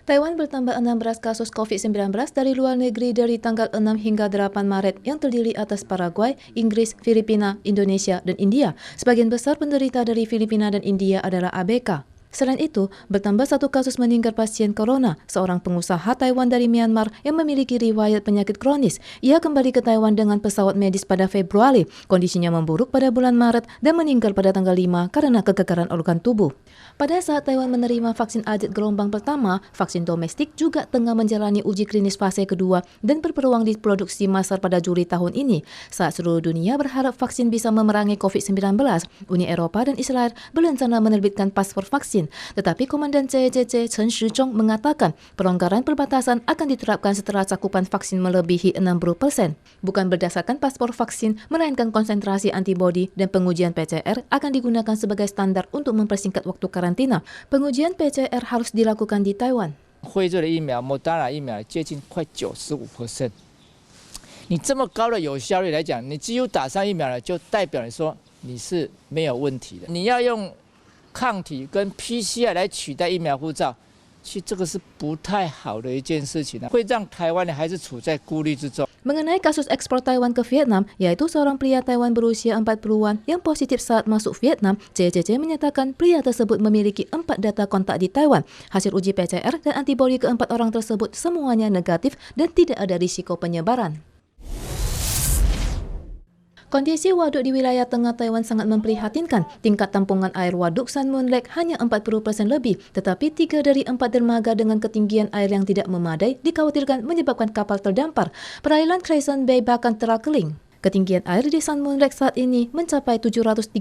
Taiwan bertambah 16 kasus COVID-19 dari luar negeri dari tanggal 6 hingga 8 Maret yang terdiri atas Paraguay, Inggris, Filipina, Indonesia, dan India. Sebagian besar penderita dari Filipina dan India adalah ABK. Selain itu, bertambah satu kasus meninggal pasien corona, seorang pengusaha Taiwan dari Myanmar yang memiliki riwayat penyakit kronis. Ia kembali ke Taiwan dengan pesawat medis pada Februari. Kondisinya memburuk pada bulan Maret dan meninggal pada tanggal 5 karena kegagalan organ tubuh. Pada saat Taiwan menerima vaksin AZ gelombang pertama, vaksin domestik juga tengah menjalani uji klinis fase kedua dan berpeluang diproduksi massal pada Juli tahun ini. Saat seluruh dunia berharap vaksin bisa memerangi COVID-19, Uni Eropa dan Israel berencana menerbitkan paspor vaksin. Tetapi Komandan CCC Chen Shizhong mengatakan pelonggaran perbatasan akan diterapkan setelah cakupan vaksin melebihi 60%. Bukan berdasarkan paspor vaksin, melainkan konsentrasi antibodi dan pengujian PCR akan digunakan sebagai standar untuk mempersingkat waktu karantina. Pengujian PCR harus dilakukan di Taiwan. 辉瑞的疫苗、莫达纳疫苗接近快95%。你这么高的有效率来讲，你几乎打上疫苗了，就代表你说你是没有问题的。你要用抗体跟 PCR 来取代疫苗护照，其实这个是不太好的一件事情，会让台湾人还是处在孤立之中。 Mengenai kasus ekspor Taiwan ke Vietnam, yaitu seorang pria Taiwan berusia 40-an yang positif saat masuk Vietnam, CCC menyatakan pria tersebut memiliki 4 data kontak di Taiwan. Hasil uji PCR dan antibodi keempat orang tersebut semuanya negatif dan tidak ada risiko penyebaran. Kondisi waduk di wilayah tengah Taiwan sangat memprihatinkan. Tingkat tampungan air waduk Sun Moon Lake hanya 40% lebih, tetapi 3 dari 4 dermaga dengan ketinggian air yang tidak memadai dikhawatirkan menyebabkan kapal terdampar. Perairan Crescent Bay bahkan telah kering. Ketinggian air di Sun Moon Lake saat ini mencapai 738,5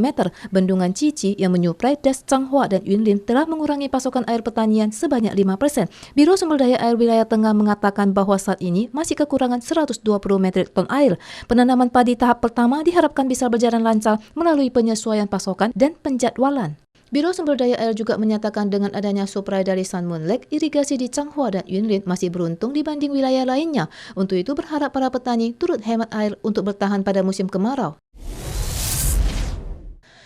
meter. Bendungan Cici yang menyuplai Das Changhua dan Yunlin telah mengurangi pasokan air pertanian sebanyak 5%. Biro Sumber Daya Air Wilayah Tengah mengatakan bahwa saat ini masih kekurangan 120 metrik ton air. Penanaman padi tahap pertama diharapkan bisa berjalan lancar melalui penyesuaian pasokan dan penjadwalan. Biro Sumber Daya Air juga menyatakan dengan adanya suplai dari Sun Moon Lake, irigasi di Changhua dan Yunlin masih beruntung dibanding wilayah lainnya. Untuk itu berharap para petani turut hemat air untuk bertahan pada musim kemarau.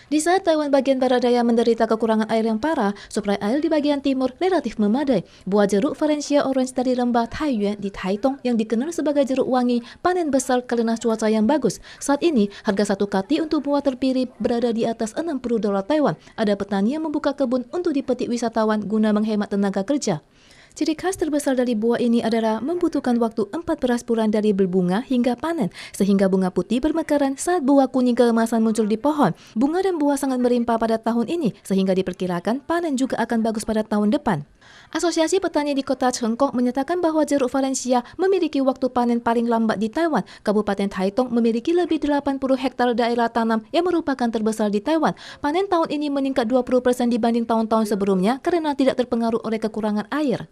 Di saat Taiwan bagian barat daya menderita kekurangan air yang parah, suplai air di bagian timur relatif memadai. Buah jeruk Valencia Orange dari lembah Taiyuan di Taitung yang dikenal sebagai jeruk wangi panen besar karena cuaca yang bagus. Saat ini, harga satu kati untuk buah terpilih berada di atas $60 Taiwan. Ada petani yang membuka kebun untuk dipetik wisatawan guna menghemat tenaga kerja. Ciri khas terbesar dari buah ini adalah membutuhkan waktu 14 bulan dari berbunga hingga panen, sehingga bunga putih bermekaran saat buah kuning keemasan muncul di pohon. Bunga dan buah sangat melimpah pada tahun ini, sehingga diperkirakan panen juga akan bagus pada tahun depan. Asosiasi Petani di Kota Chengkok menyatakan bahwa jeruk Valencia memiliki waktu panen paling lambat di Taiwan. Kabupaten Taitung memiliki lebih 80 hektar daerah tanam yang merupakan terbesar di Taiwan. Panen tahun ini meningkat 20% dibanding tahun-tahun sebelumnya karena tidak terpengaruh oleh kekurangan air.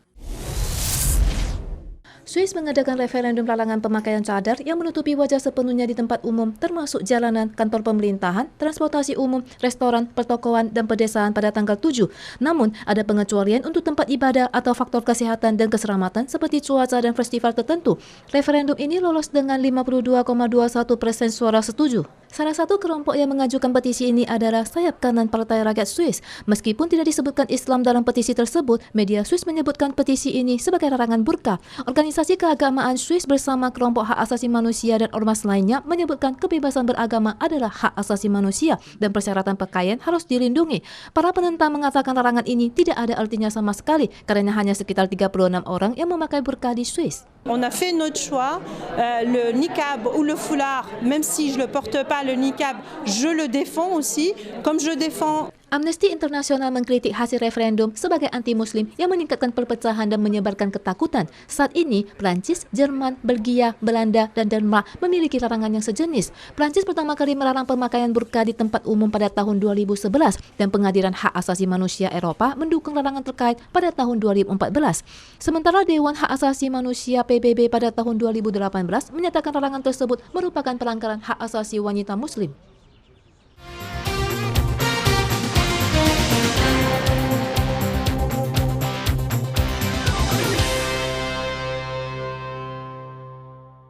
Swiss mengadakan referendum larangan pemakaian cadar yang menutupi wajah sepenuhnya di tempat umum, termasuk jalanan, kantor pemerintahan, transportasi umum, restoran, pertokoan, dan pedesaan pada tanggal 7. Namun, ada pengecualian untuk tempat ibadah atau faktor kesehatan dan keselamatan seperti cuaca dan festival tertentu. Referendum ini lolos dengan 52,21% suara setuju. Salah satu kelompok yang mengajukan petisi ini adalah sayap kanan Partai Rakyat Swiss. Meskipun tidak disebutkan Islam dalam petisi tersebut, media Swiss menyebutkan petisi ini sebagai larangan burka. Organisasi keagamaan Swiss bersama kelompok hak asasi manusia dan ormas lainnya menyebutkan kebebasan beragama adalah hak asasi manusia dan persyaratan pakaian harus dilindungi. Para penentang mengatakan larangan ini tidak ada artinya sama sekali karena hanya sekitar 36 orang yang memakai burka di Swiss. On a fait notre choix, le niqab ou le foulard, même si je ne le porte pas le niqab, je le défends aussi, comme je défends. Amnesty International mengkritik hasil referendum sebagai anti-muslim yang meningkatkan perpecahan dan menyebarkan ketakutan. Saat ini, Prancis, Jerman, Belgia, Belanda, dan Denmark memiliki larangan yang sejenis. Prancis pertama kali melarang pemakaian burka di tempat umum pada tahun 2011 dan Pengadilan Hak Asasi Manusia Eropa mendukung larangan terkait pada tahun 2014. Sementara Dewan Hak Asasi Manusia PBB pada tahun 2018 menyatakan larangan tersebut merupakan pelanggaran hak asasi wanita muslim.